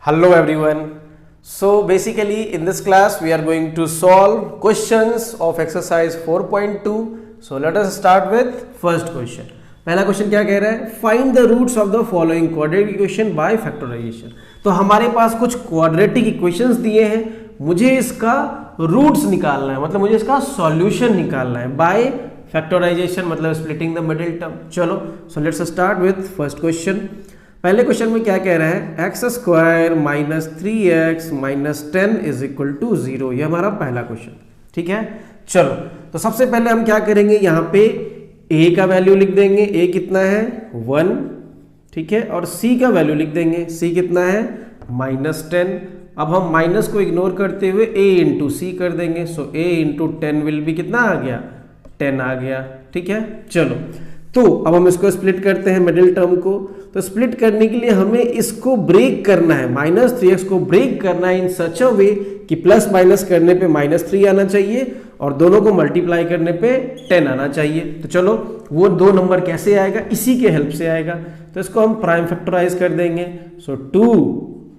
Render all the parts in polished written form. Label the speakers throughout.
Speaker 1: Hello everyone. So basically in this class we are going to solve questions of exercise 4.2. So let us start with first question. पहला question क्या कह रहा है? Find the roots of the following quadratic equation by factorisation. तो हमारे पास कुछ quadratic equations दिए हैं, मुझे इसका रूट्स निकालना है, मतलब मुझे इसका सॉल्यूशन निकालना है बाय फैक्टराइजेशन, मतलब स्प्लिटिंग द मिडिल टर्म. चलो so let's start with first question. पहले क्वेश्चन में क्या कह रहा है? X square minus 3x minus 10 is equal to 0. ये हमारा पहला क्वेश्चन. ठीक है, चलो तो सबसे पहले हम क्या करेंगे, यहाँ पे a का वैल्यू लिख देंगे. a कितना है? 1. ठीक है, और c का वैल्यू लिख देंगे. c कितना है? माइनस 10. अब हम माइनस को इग्नोर करते हुए a इंटू सी कर देंगे. सो a इंटू 10 विल भी कितना आ गया? 10 आ गया. ठीक है, चलो तो अब हम इसको स्प्लिट करते हैं मिडिल टर्म को. तो स्प्लिट करने के लिए हमें इसको ब्रेक करना है, माइनस 3x को ब्रेक करना है इन सच अ वे कि प्लस माइनस करने पे माइनस 3 आना चाहिए और दोनों को मल्टीप्लाई करने पे 10 आना चाहिए. तो चलो वो दो नंबर कैसे आएगा, इसी के हेल्प से आएगा. तो इसको हम प्राइम फैक्टराइज कर देंगे. सो 2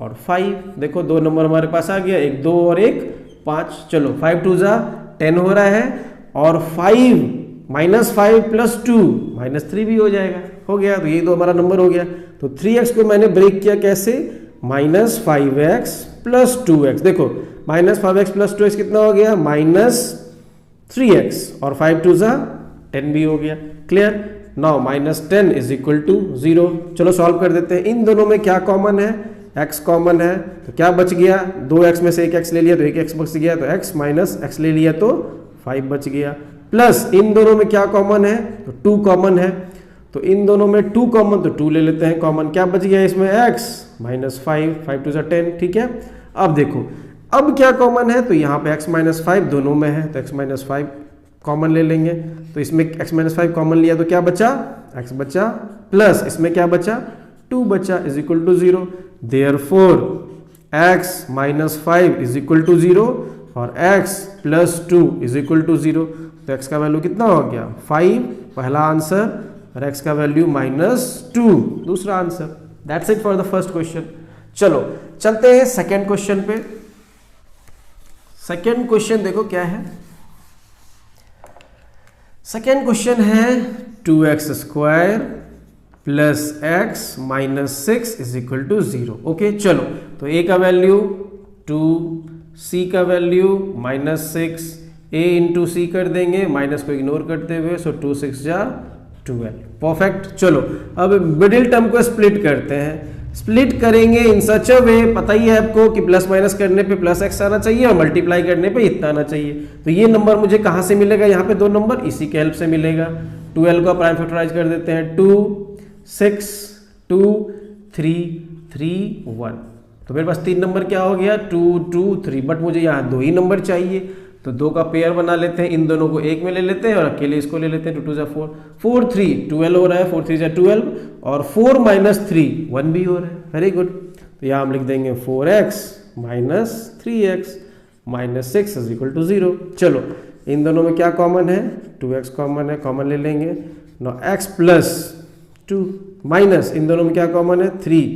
Speaker 1: और 5, देखो दो नंबर हमारे पास आ गया, एक 2 और एक 5. चलो 5 2 जा 10 हो रहा है और 5 माइनस 5 प्लस 2 माइनस 3 भी हो जाएगा. हो गया, तो ये तो हमारा नंबर हो गया. तो 3x को मैंने ब्रेक किया कैसे? Minus 5x plus 2x. देखो माइनस 5x प्लस 2x कितना हो गया? माइनस 3x और 5 2 जा 10 भी हो गया. Clear. Now minus 10 is equal to 0. चलो सॉल्व कर देते हैं. इन दोनों में क्या कॉमन है? x कॉमन है. तो क्या बच गया? 2x में से एक x ले लिया तो एक x बच गया, तो x माइनस x ले लिया तो 5 बच गया. प्लस इन दोनों में क्या कॉमन है? तो 2 कॉमन है. तो इन दोनों में 2 कॉमन, तो 2 ले लेते हैं कॉमन. क्या बच गया इसमें? x minus 5 5 2 10. ठीक है, अब देखो अब क्या कॉमन है? तो यहाँ पे x माइनस 5 दोनों में है, तो x माइनस 5 कॉमन ले लेंगे. तो इसमें x माइनस 5 कॉमन लिया तो क्या बचा? x बचा. प्लस इसमें क्या बचा? 2 बचा is equal to 0. Therefore x minus 5 is equal to 0 और x plus 2 is equal to 0. तो x का वैल्यू कितना हो गया? 5 पहला आंसर, और x का वैल्यू माइनस 2 दूसरा answer. That's it for the first question. चलो चलते हैं सेकेंड क्वेश्चन पे. सेकेंड क्वेश्चन देखो क्या है. सेकेंड क्वेश्चन है 2x square plus x minus 6 is equal to 0. Okay, चलो तो a का वैल्यू 2, c का वैल्यू माइनस 6, a इंटू सी कर देंगे माइनस को इग्नोर करते हुए. सो 2 6 जा 12. परफेक्ट. चलो अब मिडिल टर्म को स्प्लिट करते हैं. स्प्लिट करेंगे इन सच अ वे, पता ही है आपको कि प्लस माइनस करने पे प्लस x आना चाहिए और मल्टीप्लाई करने पे इतना आना चाहिए. तो ये नंबर मुझे कहाँ से मिलेगा? यहाँ पे दो नंबर, इसी के हेल्प से मिलेगा. 12 को प्राइम फैक्टराइज कर देते हैं. 2 6 2 3 3 1. तो मेरे पास 3 नंबर क्या हो गया? 2 2 3. बट मुझे यहाँ 2 ही नंबर चाहिए, तो 2 का पेयर बना लेते हैं. इन दोनों को एक में ले लेते हैं और अकेले इसको ले लेते हैं. 2 2 जा 4 4 3 12 हो रहा है. 4 3 जा 12 और 4 माइनस 3 1 भी हो रहा है. Very good. तो यहाँ हम लिख देंगे 4x minus 3x minus 6 is equal to 0. चलो इन दोनों में क्या कॉमन है? 2x कॉमन है, कॉमन ले लेंगे. नो x प्लस 2 माइनस इन दोनों में क्या कॉमन है? 3,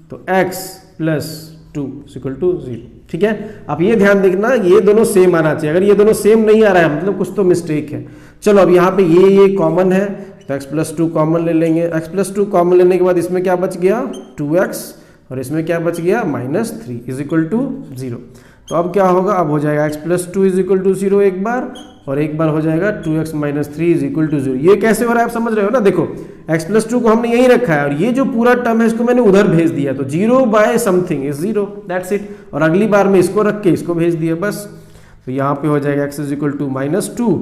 Speaker 1: तो x plus 2 is equal to 0. ठीक है, अब ये ध्यान देखना, ये दोनों सेम आना चाहिए. अगर ये दोनों सेम नहीं आ रहा है मतलब कुछ तो मिस्टेक है. चलो अब यहाँ पे ये कॉमन है, तो x प्लस 2 कॉमन ले लेंगे. x प्लस 2 कॉमन लेने के बाद इसमें क्या बच गया? 2x और इसमें क्या बच गया? Minus 3 is equal to 0. तो अब क्या होगा? अब हो जाएगा x plus 2 is equal to 0 एक बार, और एक बार हो जाएगा 2x minus 3 is equal to 0. ये कैसे हो रहा है आप समझ रहे हो ना. देखो x प्लस 2 को हमने यहीं रखा है और ये जो पूरा टर्म है इसको मैंने उधर भेज दिया, तो 0 by something is 0. That's it. और अगली बार में इसको रख के इसको भेज दिया बस. तो यहाँ पे हो जाएगा x is equal to minus 2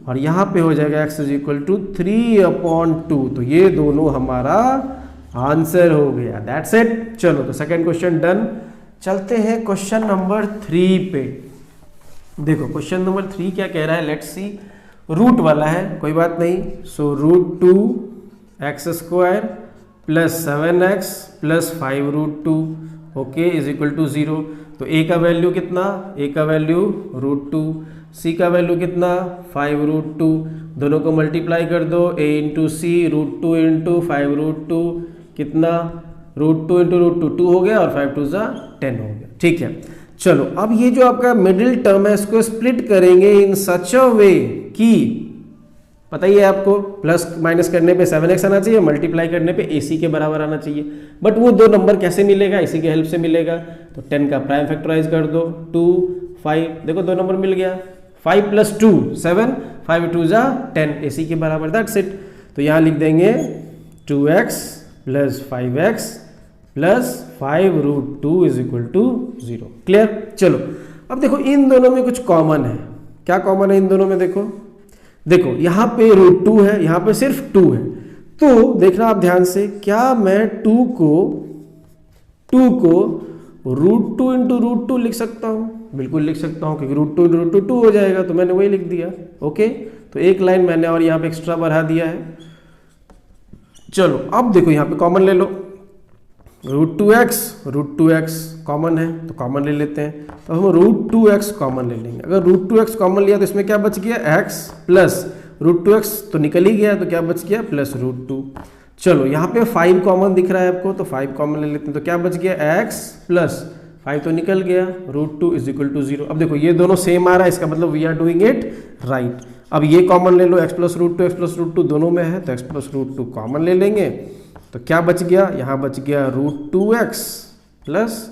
Speaker 1: और यहाँ पे हो जाएगा x इज इक्वल टू 3/2. तो ये दोनों हमारा आंसर हो गया. That's it. चलो तो सेकेंड क्वेश्चन डन. चलते हैं क्वेश्चन नंबर 3 पे. देखो क्वेश्चन नंबर 3 क्या कह रहा है? Let's C. रूट वाला है, कोई बात नहीं. So root 2x square plus 7x plus 5 root 2 okay is equal to 0. तो a का वैल्यू कितना? a का वैल्यू रूट 2, c का वैल्यू कितना? 5 रूट 2. दोनों को मल्टीप्लाई कर दो. a into C root 2 into 5 root 2 कितना? √2 इंटू √2 2 हो गया और 5 टू ज़ा 10 हो गया। ठीक है, चलो अब ये जो आपका मिडिल टर्म है इसको स्प्लिट करेंगे इन सच अ वे कि पता ही है आपको प्लस माइनस करने पे 7x आना चाहिए, मल्टीप्लाई करने पे AC के बराबर आना चाहिए। बट वो दो नंबर कैसे मिलेगा, इसी की हेल्प से मिलेगा। तो 10 का प्राइम फैक्टराइज कर दो, 2 5, देखो दो नंबर मिल गया, 5 + 2 7, 5 2 ज़ा 10 AC के बराबर, दैट्स इट। तो यहाँ लिख देंगे 2x + 5x + 5√2 = 0। क्लियर। चलो अब देखो इन दोनों में कुछ कॉमन है। क्या कॉमन है इन दोनों में? देखो यहाँ पे √2 है, यहाँ पे सिर्फ 2 है। तो देखना आप ध्यान से, क्या मैं 2 को √2 इंटू √2 लिख सकता हूँ? बिल्कुल लिख सकता हूँ, क्योंकि √2 इंटू √2 2 हो जाएगा, तो मैंने वही लिख दिया। ओके, तो एक लाइन मैंने और यहाँ पे एक्स्ट्रा बढ़ा दिया है। चलो अब देखो यहाँ पे कॉमन ले लो, √2x कॉमन है तो कॉमन ले लेते हैं। तो हम √2x कॉमन ले लेंगे। अगर √2x कॉमन लिया तो इसमें क्या बच गया, x प्लस √2x तो निकल ही गया, तो क्या बच गया, प्लस √2। चलो यहाँ पे 5 कॉमन दिख रहा है आपको, तो 5 कॉमन ले लेते हैं। तो क्या बच गया, x प्लस 5 तो निकल गया, √2 = 0। अब देखो ये दोनों सेम आ रहा है, इसका मतलब we are doing it right. अब ये कॉमन ले लो, x + √2 दोनों में है, तो x + √2 कॉमन ले लेंगे। तो क्या बच गया, यहाँ बच गया √2x +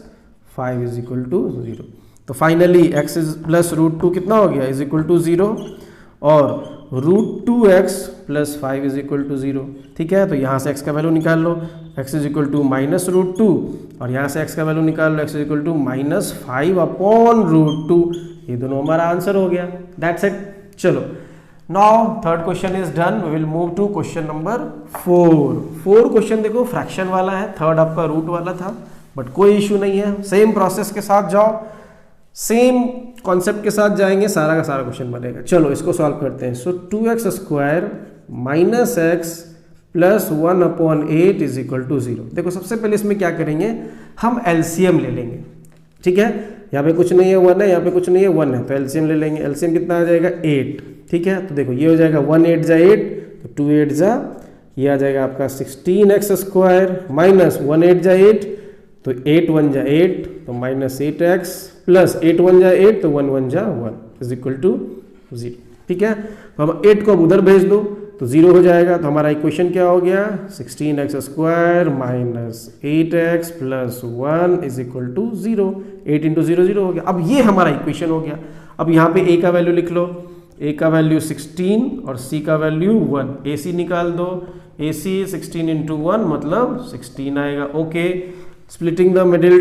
Speaker 1: 5 = 0। तो फाइनली x + √2 कितना हो गया, = 0, और √2x + 5 = 0। ठीक है, तो यहाँ से x का वैल्यू निकाल लो, x = -√2, और यहाँ से x का वैल्यू निकाल लो, x = -5/√2। ये दोनों हमारा आंसर हो गया, दैट्स इट। चलो now third question is done, we will move to question number 4 question देखो फ्रैक्शन वाला है, थर्ड आपका रूट वाला था, बट कोई इशू नहीं है, सेम प्रोसेस के साथ जाओ, सेम कॉन्सेप्ट के साथ जाएंगे, सारा का सारा क्वेश्चन बनेगा। चलो इसको सॉल्व करते हैं। सो 2x² - x + 1/8 = 0। देखो सबसे पहले इसमें क्या करेंगे, हम एलसीएम ले लेंगे। ठीक है, यहाँ पे कुछ नहीं है 1 है, यहाँ पे कुछ नहीं है 1 है, तो एलसीएम ले लेंगे। एलसीएम कितना आ जाएगा, 8। ठीक है, तो देखो ये हो जाएगा 1 8 × 8, तो 2 8 × ये आ जाएगा आपका 16x² - 1 8 × 8, तो 8 1 × 8, तो -8x प्लस 8 1 × 8, तो 1 1 × 1 = 0। ठीक है, तो हम 8 को अब उधर भेज दो तो 0 हो जाएगा। तो हमारा इक्वेशन क्या हो गया, 16x² - 8x + 1 = 0। 8 × 0 0 हो गया। अब ये हमारा इक्वेशन हो गया। अब यहाँ पे a का वैल्यू लिख लो, a का वैल्यू 16 और c का वैल्यू 1। ac निकाल दो, ac 16 × 1 मतलब 16 आएगा। Okay, splitting the middle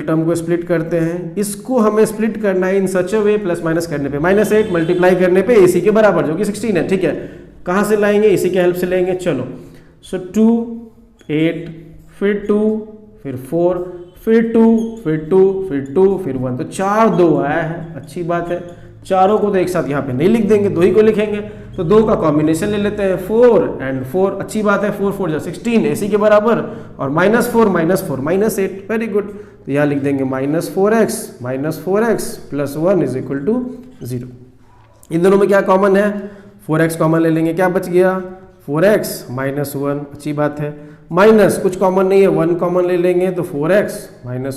Speaker 1: term को स्प्लिट करते हैं। इसको हमें स्प्लिट करना है इन सच अ वे, प्लस माइनस करने पे, -8 मल्टीप्लाई करने पे ac के बराबर जो कि 16 है। ठीक है, कहाँ से लाएंगे, इसी के हेल्प से लेंगे। चलो, सो 2 8 फिर 2 फिर 4 फिर 2 फिर 2 फिर 2 फिर 1, तो 4 2 आया है। अच्छी बात है, चारों को तो एक साथ यहाँ पे नहीं लिख देंगे, 2 ही को लिखेंगे, तो 2 का कॉम्बिनेशन ले लेते हैं, 4 and 4। अच्छी बात है, 4 4 16 AC के बराबर, और -4 -4 -8, वेरी गुड। तो यहाँ लिख देंगे -4x + 1 = 0। इन दोनों में क्या कॉमन है, 4x कॉमन ले लेंगे, क्या बच गया, 4x - 1, अच्छी बात है। माइनस कुछ कॉमन नहीं है, 1 कॉमन ले लेंगे, तो 4x - 1 =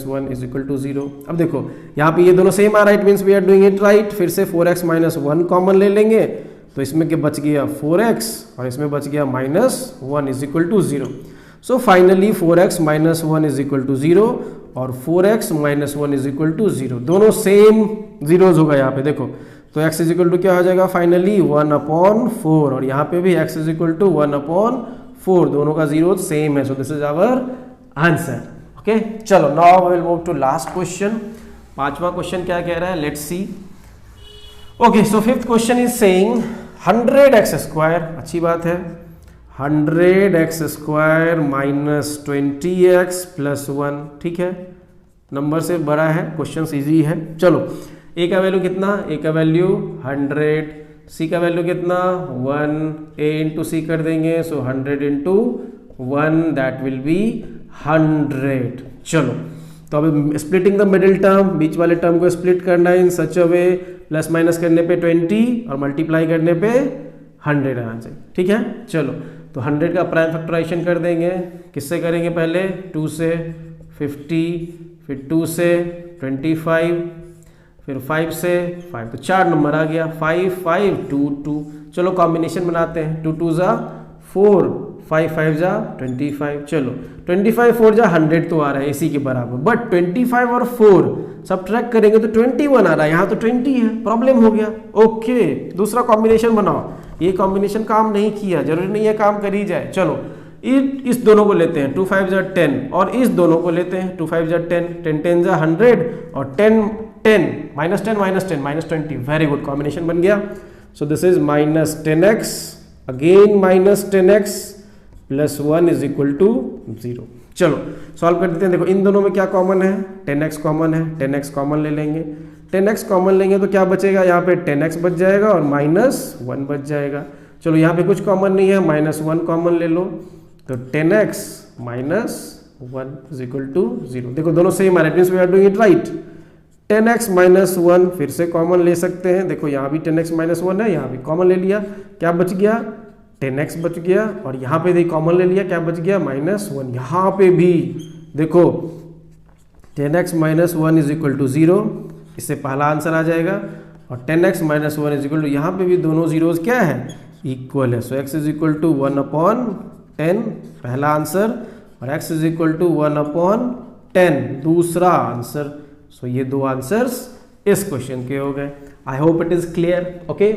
Speaker 1: 0। अब देखो यहाँ पे ये दोनों सेम आ रहा है, it means we are doing it right. फिर से 4x - 1 कॉमन ले लेंगे, तो इसमें क्या बच गया, 4x, और इसमें बच गया -1 = 0। सो फाइनली 4x - 1 = 0 और 4x - 1 = 0, दोनों सेम जीरोज होगा यहाँ पे। देखो तो x = क्या हो जाएगा, फाइनली 1/4, और यहाँ पे भी x = 1/4, दोनों का जीरो सेम है। So this is our answer. Okay, चलो now we will move to last question. पांचवा क्वेश्चन क्या कह रहा है, let's see. Okay, so fifth question is saying 100x², अच्छी बात है, 100x² - 20x + 1। ठीक है, नंबर से बड़ा है, क्वेश्चन इजी है। चलो, a का वैल्यू कितना, a का वैल्यू 100, c का वैल्यू कितना 1, a × c कर देंगे, सो 100 × 1 दैट विल बी 100। चलो, तो अब स्प्लिटिंग द मिडिल टर्म, बीच वाले टर्म को स्प्लिट करना है इन सच अ वे, प्लस माइनस करने पे 20 और मल्टीप्लाई करने पे 100 आना चाहिए। ठीक है, चलो तो 100 का प्राइम फैक्टराइजेशन कर देंगे। किससे करेंगे? पहले 2 से 50, फिर 2 से 25, फिर 5 से 5, तो 4 नंबर आ गया। 5 5 2 2। चलो कॉम्बिनेशन बनाते हैं। 2 2 जा 4, 5 5 जा 25। चलो 25 4 जा 100 तो आ रहा है इसी के बराबर, बट 25 और 4 सब्ट्रैक्ट करेंगे तो 21 आ रहा है, यहाँ तो 20 है, प्रॉब्लम हो गया। ओके, दूसरा कॉम्बिनेशन बनाओ। ये कॉम्बिनेशन काम नहीं किया, जरूरी नहीं है काम करी जाए। चलो इस दोनों को लेते हैं, 2 5 जा 10, और इस दोनों को लेते हैं, 2 5 जा 10, 10 10 जा 100, और 10 10 -10 -10 -20। वेरी गुड, कॉम्बिनेशन बन गया। So this is -10x again -10x plus 1 is equal to 0। चलो सॉल्व कर देते हैं। देखो इन दोनों में क्या कॉमन है? 10x कॉमन है, 10x कॉमन ले लेंगे। 10x कॉमन लेंगे तो क्या बचेगा? यहाँ पे 10x बच जाएगा और -1 बच जाएगा। चलो यहाँ पे कुछ कॉमन नहीं है, -1 कॉमन ले लो, तो 10x -1 इज इक्वल टू 0। देखो दोनों सेम है, we are doing it right. 10x -1 फिर से कॉमन ले सकते हैं। देखो यहाँ भी 10x -1 है, यहाँ भी कॉमन ले लिया, क्या बच गया? 10x बच गया, और यहाँ पे देखिए कॉमन ले लिया, क्या बच गया? -1। यहाँ पे भी देखो 10x -1 इज इक्वल टू 0, इससे पहला आंसर आ जाएगा। और 10x -1 इज इक्वल टू, यहाँ पे भी दोनों जीरोज क्या है? इक्वल है। सो x इज इक्वल टू 1/10 पहला आंसर, और x इज इक्वल टू 1/10 दूसरा आंसर। सो ये दो आंसर्स इस क्वेश्चन के हो गए। I hope it is clear. Okay.